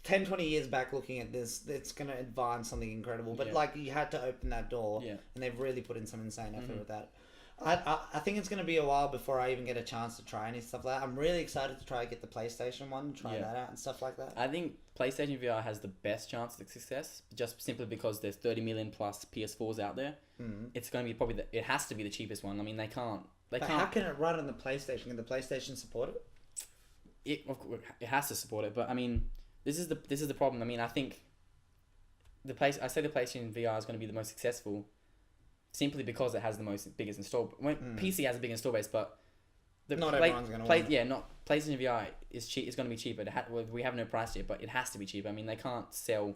10, 20 years back looking at this, it's going to advance something incredible. But like, you had to open that door, and they've really put in some insane effort with that. I think it's going to be a while before I even get a chance to try any stuff like that. I'm really excited to try and get the PlayStation one and try that out and stuff like that. I think PlayStation VR has the best chance of success, just simply because there's 30 million plus PS4s out there. It's going to be it has to be the cheapest one. I mean, they can't. How can it run on the PlayStation? Can the PlayStation support it? It has to support it, but I mean, this is the problem. I mean, I think I say the PlayStation VR is going to be the most successful, simply because it has the biggest install. PC has a big install base, but not everyone's going to want it. Yeah, PlayStation VR is cheap. It's going to be cheaper. We have no price yet, but it has to be cheaper. I mean, they can't sell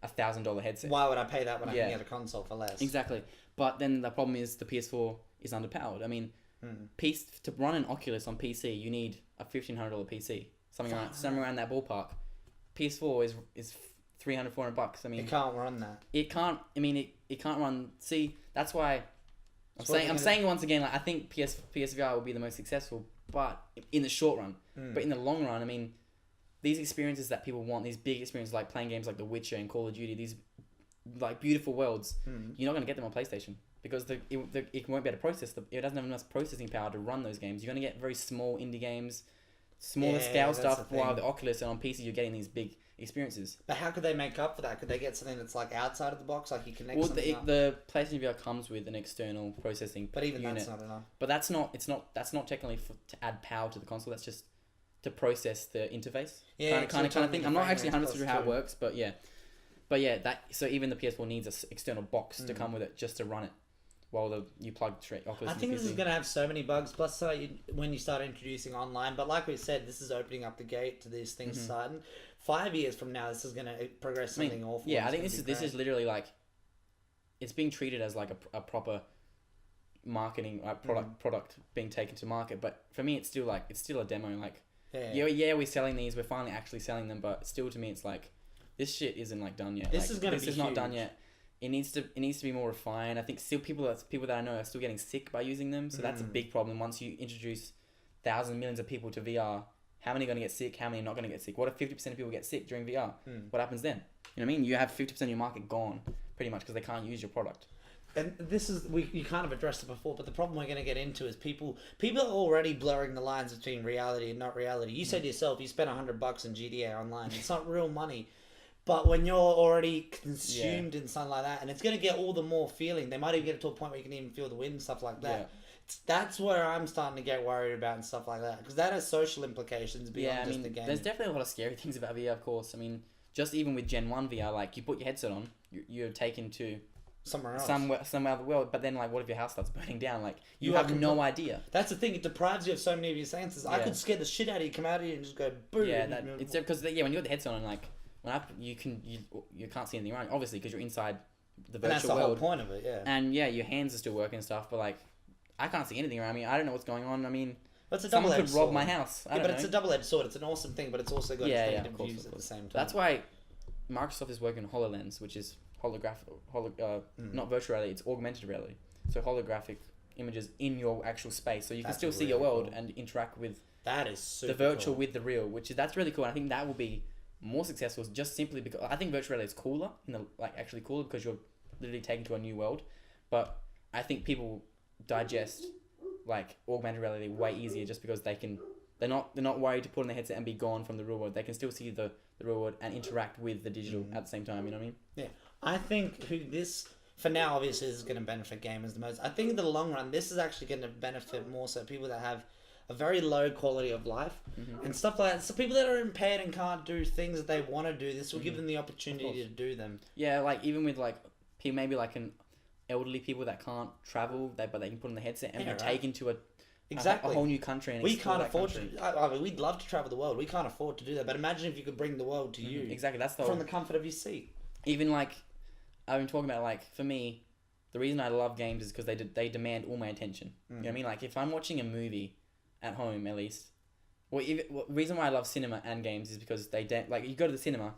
$1,000 headset. Why would I pay that when I can get a console for less? Exactly. But then the problem is the PS4 is underpowered. I mean, to run an Oculus on PC, you need a $1,500 PC, something around that ballpark. PS4 is $300-$400. I mean, it can't run that. It can't. I mean, it can't run. See, that's why I'm saying once again, like, I think PSVR will be the most successful, but in the short run. But in the long run, I mean, these experiences that people want, these big experiences like playing games like The Witcher and Call of Duty, these like beautiful worlds, you're not going to get them on PlayStation because it won't be able to process them. It doesn't have enough processing power to run those games. You're going to get very small indie games, smaller scale that's stuff, the while thing. the Oculus and on PC you're getting these big experiences. But how could they make up for that? Could they get something that's like outside of the box, like you connect Well, something up? the PlayStation VR comes with an external processing But even unit. that's not enough. But that's not technically to add power to the console. That's just to process the interface. Yeah, kind of thing. I'm not actually 100% sure how it too. works, but yeah. That so even the PS4 needs an external box to come with it just to run it, while you plug straight Oculus. I think this is going to have so many bugs. Plus, when you start introducing online, but like we said, this is opening up the gate to these things starting. 5 years from now, this is going to progress something awful. Yeah, I think this is literally like, it's being treated as like a proper marketing product being taken to market. But for me, it's still a demo. Like, we're selling these. We're finally actually selling them. But still, to me, it's like, this shit isn't like done yet. This is not done yet. It needs to be more refined. I think still people that I know are still getting sick by using them. So that's a big problem. Once you introduce thousands, millions of people to VR, how many are going to get sick? How many are not going to get sick? What if 50% of people get sick during VR? What happens then? You know what I mean? You have 50% of your market gone pretty much because they can't use your product. And this is you kind of addressed it before, but the problem we're going to get into is people are already blurring the lines between reality and not reality. You said yourself, you spent $100 in GTA Online. It's not real money. But when you're already consumed in something like that, and it's going to get all the more feeling, they might even get to a point where you can even feel the wind and stuff like that. Yeah. That's where I'm starting to get worried about and stuff like that. Because that has social implications beyond just the game. There's definitely a lot of scary things about VR, of course. I mean, just even with Gen 1 VR, like, you put your headset on, you're taken to somewhere else. Some other world, but then, like, what if your house starts burning down? Like, you have no idea. That's the thing, it deprives you of so many of your senses. I could scare the shit out of you, come out of you and just go boom. Yeah, it's because, when you got the headset on, like, you can't see anything around, obviously, because you're inside the virtual world. That's the whole point of it, yeah. And yeah, your hands are still working and stuff, but like, I can't see anything around me. I don't know what's going on. I mean, someone could rob my house. I don't know. It's a double-edged sword. It's an awesome thing, but it's also got negative views at the same time. That's why Microsoft is working on HoloLens, which is not virtual reality, it's augmented reality. So holographic images in your actual space, so you can still see your world and interact with the virtual with the real, that's really cool. And I think that will be more successful just simply because I think virtual reality is cooler, actually cooler because you're literally taken to a new world. But I think people digest like augmented reality way easier just because they're not worried to put on the headset and be gone from the real world. They can still see the real world and interact with the digital at the same time. You know what I mean? Yeah, I think for now obviously this is going to benefit gamers the most. I think in the long run this is actually going to benefit more so people that have a very low quality of life and stuff like that. So people that are impaired and can't do things that they want to do, this will give them the opportunity to do them. Yeah, like even with like people, maybe like an elderly people that can't travel, but they can put on the headset and be taken to a whole new country. And we can't afford to. I mean, we'd love to travel the world. We can't afford to do that. But imagine if you could bring the world to you. Exactly, that's from the comfort of your seat. Even like I've been talking about, like for me, the reason I love games is because they demand all my attention. You know what I mean? Like if I'm watching a movie at home, at least. The reason why I love cinema and games is because like you go to the cinema,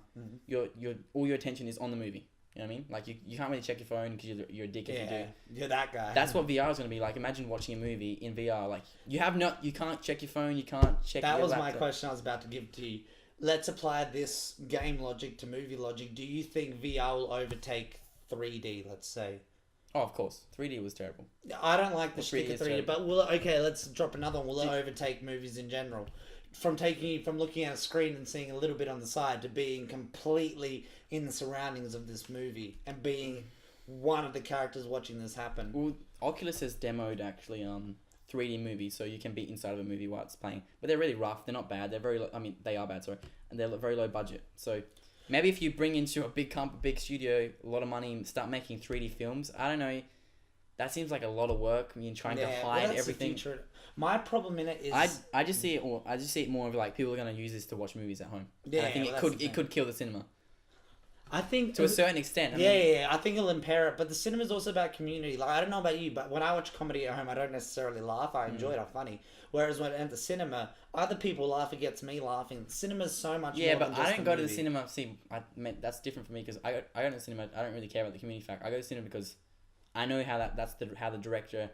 your all your attention is on the movie. You know what I mean? Like you can't really check your phone because you're a dick if you do. You're that guy. That's what VR is going to be like. Imagine watching a movie in VR. Like you can't check your phone. You can't check. That your was laptop. my question I was about to give to you. Let's apply this game logic to movie logic. Do you think VR will overtake 3D? Let's say. Oh, of course. 3D was terrible. I don't like the stick of 3D, but let's drop another one. Will it overtake movies in general? From looking at a screen and seeing a little bit on the side to being completely in the surroundings of this movie and being one of the characters watching this happen. Well, Oculus has demoed actually 3D movies, so you can be inside of a movie while it's playing. But they're really rough. They're not bad. They're very they are bad, sorry. And they're very low budget. So maybe if you bring into a big studio a lot of money and start making 3D films, I don't know. That seems like a lot of work. I mean, trying to hide everything. My problem in it is I just see it more of like people are going to use this to watch movies at home. Yeah, and I think it could kill the cinema. I think to a certain extent. I think it'll impair it. But the cinema is also about community. Like I don't know about you, but when I watch comedy at home, I don't necessarily laugh. I enjoy it. I'm funny. Whereas when at the cinema, other people laugh. It gets me laughing. Cinema's so much. Yeah, more but than just I don't go to the movie. cinema. See, that's different for me because I go to the cinema. I don't really care about the community factor. I go to the cinema because I know how the director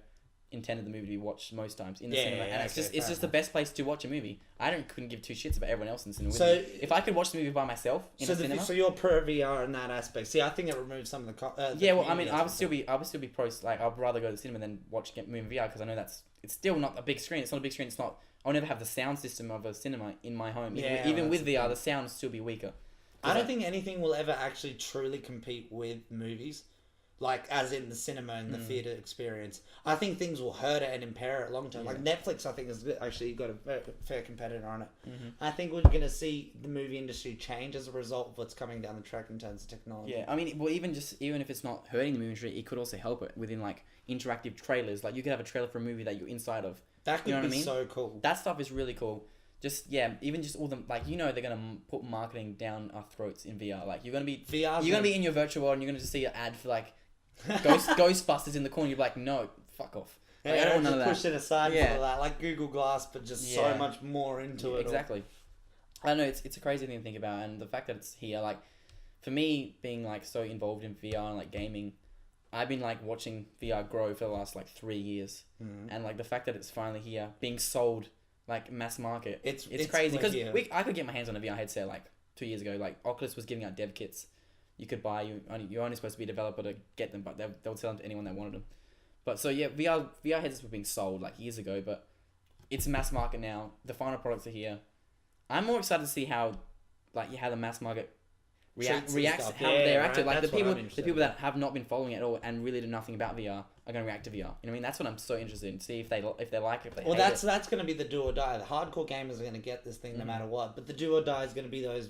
intended the movie to be watched most times in the cinema, and it's okay, just the best place to watch a movie. Couldn't give two shits about everyone else in the cinema. So if I could watch the movie by myself in a cinema, so you're pro VR in that aspect. See, I think it removes some of the yeah. Well, I mean, I would still be pro. Like, I'd rather go to the cinema than watch movie in VR because I know it's still not a big screen. It's not a big screen. It's not. I'll never have the sound system of a cinema in my home. Even with VR, the sound will still be weaker. I don't think anything will ever actually truly compete with movies. Like, as in the cinema and the theatre experience. I think things will hurt it and impair it long term. Yeah. Like, Netflix, I think, has actually got a fair competitor on it. Mm-hmm. I think we're going to see the movie industry change as a result of what's coming down the track in terms of technology. Yeah, I mean, well, even if it's not hurting the movie industry, it could also help it within, like, interactive trailers. Like, you could have a trailer for a movie that you're inside of. That could be so cool. That stuff is really cool. Even just all the, like, they're going to put marketing down our throats in VR. Like, you're going to be in your virtual world and you're going to just see an ad for, like, Ghostbusters in the corner. You're like, no, fuck off. Like, I don't want none of that. Push it aside for that, like Google Glass, but just so much more into it. Exactly. I don't know. It's a crazy thing to think about, and the fact that it's here, like, for me, being like so involved in VR and like gaming, I've been like watching VR grow for the last like 3 years, and like the fact that it's finally here, being sold like mass market, it's crazy because I could get my hands on a VR headset like 2 years ago. Like Oculus was giving out dev kits. You could buy. You're only supposed to be a developer to get them, but they'll sell them to anyone that wanted them. But so yeah, VR headsets were being sold like years ago, but it's mass market now. The final products are here. I'm more excited to see how the mass market reacts, how they react to it. Like the people that have not been following it at all and really do nothing about VR are going to react to VR. You know what I mean? That's what I'm so interested in. See if they like it, if they hate it. That's going to be the do or die. The hardcore gamers are going to get this thing no matter what. But the do or die is going to be those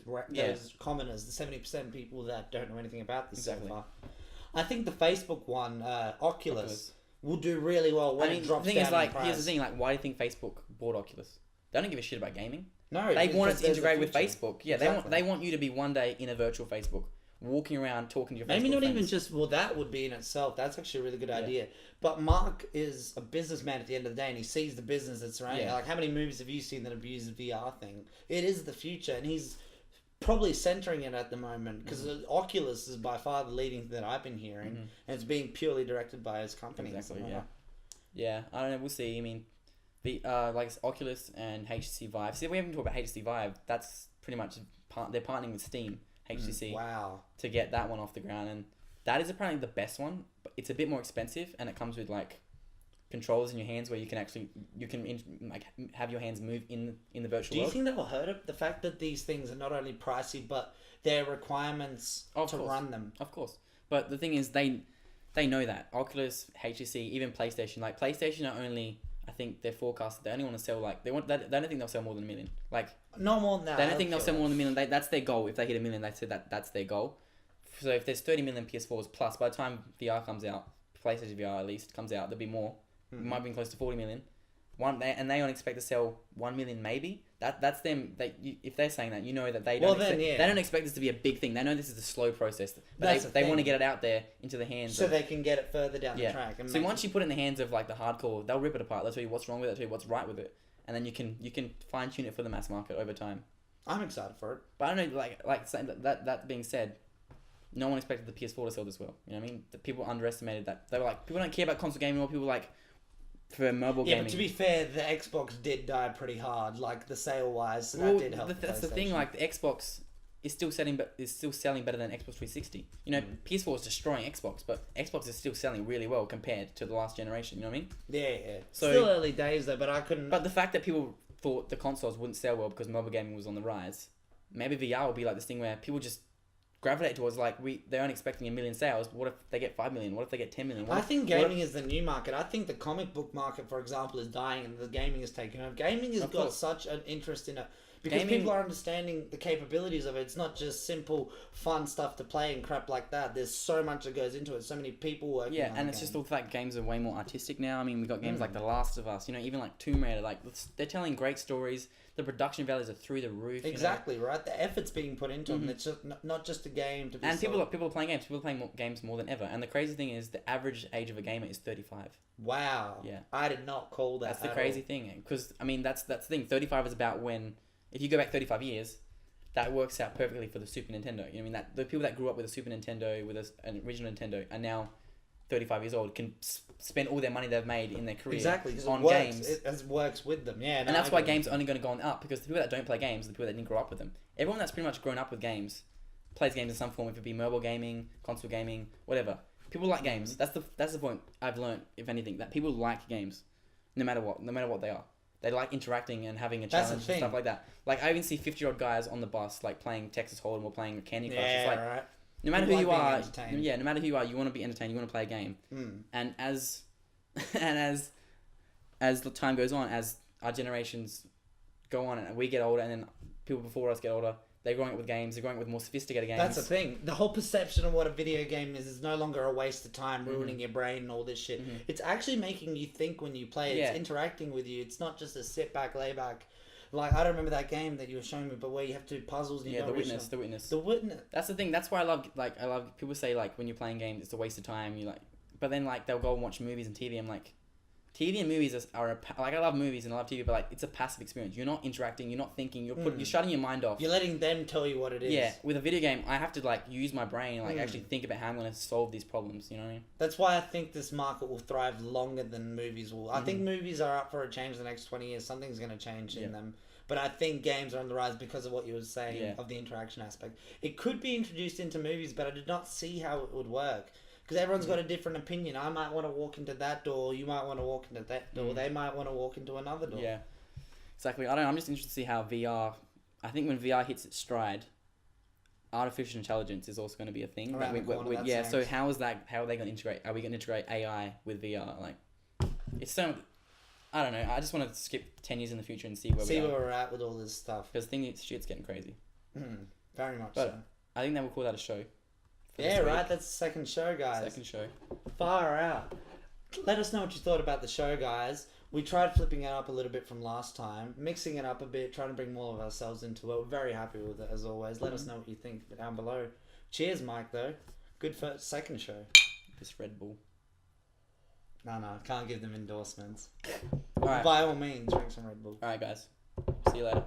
commoners, the 70% people that don't know anything about this so far. I think the Facebook one, Oculus, will do really well when it drops down in price. Here's the thing, like, why do you think Facebook bought Oculus? They don't give a shit about gaming. No, they want it to integrate with Facebook. Yeah, exactly. They want you to be one day in a virtual Facebook, walking around talking to your maybe Facebook not friends. Even just that would be in itself. That's actually a really good idea. But Mark is a businessman at the end of the day, and he sees the business that's around. Like, how many movies have you seen that abuse the VR thing? It is the future, and he's probably centering it at the moment because Oculus is by far the leading thing that I've been hearing, and it's being purely directed by his company. Exactly. Yeah. I don't know. We'll see. I mean, the like Oculus and HTC Vive. See, we haven't talked about HTC Vive. That's pretty much they're partnering with Steam, HTC. Wow. To get that one off the ground, and that is apparently the best one. But it's a bit more expensive, and it comes with like controllers in your hands where you can have your hands move in the virtual world. Do you think that will hurt it? The fact that these things are not only pricey, but their requirements run them. Of course. But the thing is, they know that. Oculus, HTC, even PlayStation. Like, PlayStation are only, I think they're forecasted, they only want to sell, like, they don't think they'll sell more than 1 million. Like, no more than that. They don't think they'll sell more than 1 million. That's their goal. If they hit 1 million, they said that's their goal. So if there's 30 million PS4s plus, by the time VR comes out, PlayStation VR at least comes out, there'll be more. It might be close to 40 million. And they only expect to sell 1 million maybe. That's them. If they're saying that, you know that they don't. They don't expect this to be a big thing. They know this is a slow process, but they want to get it out there into the hands. So they can get it further down the track. And so once you put it in the hands of like the hardcore, they'll rip it apart. They'll tell you what's wrong with it. They'll tell you what's right with it, and then you can fine tune it for the mass market over time. I'm excited for it. But I don't know, like that being said, no one expected the PS4 to sell this well. You know what I mean? The people underestimated that. They were like, people don't care about console gaming anymore. People were like, for mobile gaming. Yeah, but to be fair, the Xbox did die pretty hard, like the sale wise. So that did help. That's the thing. Like, the Xbox is still selling, better than Xbox 360. You know, PS4 is destroying Xbox, but Xbox is still selling really well compared to the last generation. You know what I mean? Yeah. So, still early days though, but I couldn't. But the fact that people thought the consoles wouldn't sell well because mobile gaming was on the rise, maybe VR will be like this thing where people just gravitate towards, like, they're only expecting 1 million sales. What if they get 5 million? What if they get 10 million? I think gaming is the new market. I think the comic book market, for example, is dying and the gaming is taking over. Gaming has got such an interest in it because people are understanding the capabilities of it. It's not just simple fun stuff to play and crap like that. There's so much that goes into it. So many people working on it. Yeah, and it's just all the fact games are way more artistic now. I mean, we've got games like The Last of Us, you know, even like Tomb Raider. Like, they're telling great stories. The production values are through the roof. Exactly, right? The effort's being put into them. It's just not just a game to be and people are playing games. People are playing games more than ever. And the crazy thing is, the average age of a gamer is 35. Wow. Yeah. I did not call that. That's the crazy thing. Because, I mean, that's the thing. 35 is about when, if you go back 35 years, that works out perfectly for the Super Nintendo. You know what I mean? That the people that grew up with a Super Nintendo, with an original Nintendo, are now 35 years old can spend all their money they've made in their career exactly on it works, games. It works with them, yeah. No, and that's why games are only going to go on up, because the people that don't play games are the people that didn't grow up with them. Everyone that's pretty much grown up with games plays games in some form, if it be mobile gaming, console gaming, whatever. People like games. That's the point I've learned, if anything, that people like games, no matter what they are. They like interacting and having a challenge and stuff like that. Like, I even see 50-year-old guys on the bus, like, playing Texas Hold'em or playing Candy Crush. Yeah, it's like, right. no matter who you are, no matter who you are, you want to be entertained. You want to play a game. And as the time goes on, as our generations go on and we get older, and then people before us get older, they're growing up with games. They're growing up with more sophisticated games. That's the thing. The whole perception of what a video game is no longer a waste of time, ruining your brain and all this shit. It's actually making you think when you play it. Yeah. It's interacting with you. It's not just a sit back, lay back. Like, I don't remember that game that you were showing me, but where you have to do puzzles and you The Witness. The Witness. That's the thing. That's why I love people say, like, when you're playing games, it's a waste of time. You like, but then, like, they'll go and watch movies and TV. I'm like, TV and movies are like, I love movies and I love TV, but like, it's a passive experience. You're not interacting. You're not thinking. You're shutting your mind off. You're letting them tell you what it is. Yeah. With a video game, I have to, like, use my brain and, like, actually think about how I'm going to solve these problems. You know what I mean? That's why I think this market will thrive longer than movies will. I think movies are up for a change the next 20 years. Something's going to change in them. But I think games are on the rise because of what you were saying of the interaction aspect. It could be introduced into movies, but I did not see how it would work. Because everyone's got a different opinion. I might want to walk into that door. You might want to walk into that door. They might want to walk into another door. Yeah, exactly. I don't know. I'm just interested to see how VR... I think when VR hits its stride, artificial intelligence is also going to be a thing. So how is that? How are they going to integrate? Are we going to integrate AI with VR? Like, it's so... I don't know. I just want to skip 10 years in the future and see where we're at with all this stuff. Because the thing is, shit's getting crazy. Very much but so. I think they will call that a show. Yeah, right. That's the second show, guys. Second show. Far out. Let us know what you thought about the show, guys. We tried flipping it up a little bit from last time, mixing it up a bit, trying to bring more of ourselves into it. We're very happy with it, as always. Let us know what you think down below. Cheers, Mike, though. Good first, second show. Just Red Bull. No, can't give them endorsements. All right. By all means, drink some Red Bull. All right, guys. See you later.